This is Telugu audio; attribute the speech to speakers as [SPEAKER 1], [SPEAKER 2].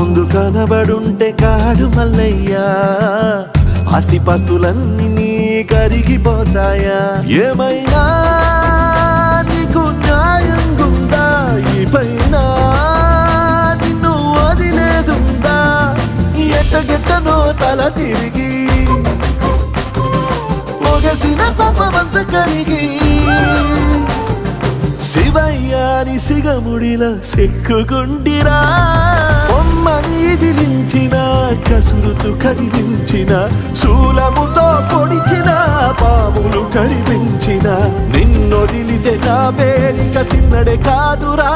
[SPEAKER 1] ముందు కనబడుంటే కాడు మల్లయ్యా, ఆస్తిపాస్తులన్నీ నీ కరిగిపోతాయా? ఏమైనా నీకు న్యాయంగుందా? ఈ పైన నిన్ను వదిలేదుందా? ఎట్టగెట్టనో తల తిరిగి మొగసిన పాపమంత కరిగి శివయ్యాని సిగముడిలా సిక్కుకుంటిరా. బొమ్మని ఇదిలించిన, కసురుతూ కదిలించిన, శూలముతో పొడిచిన, పాములు కరిపించిన, నిన్నొదిలితే నా పేరిక తిన్నడే కాదురా.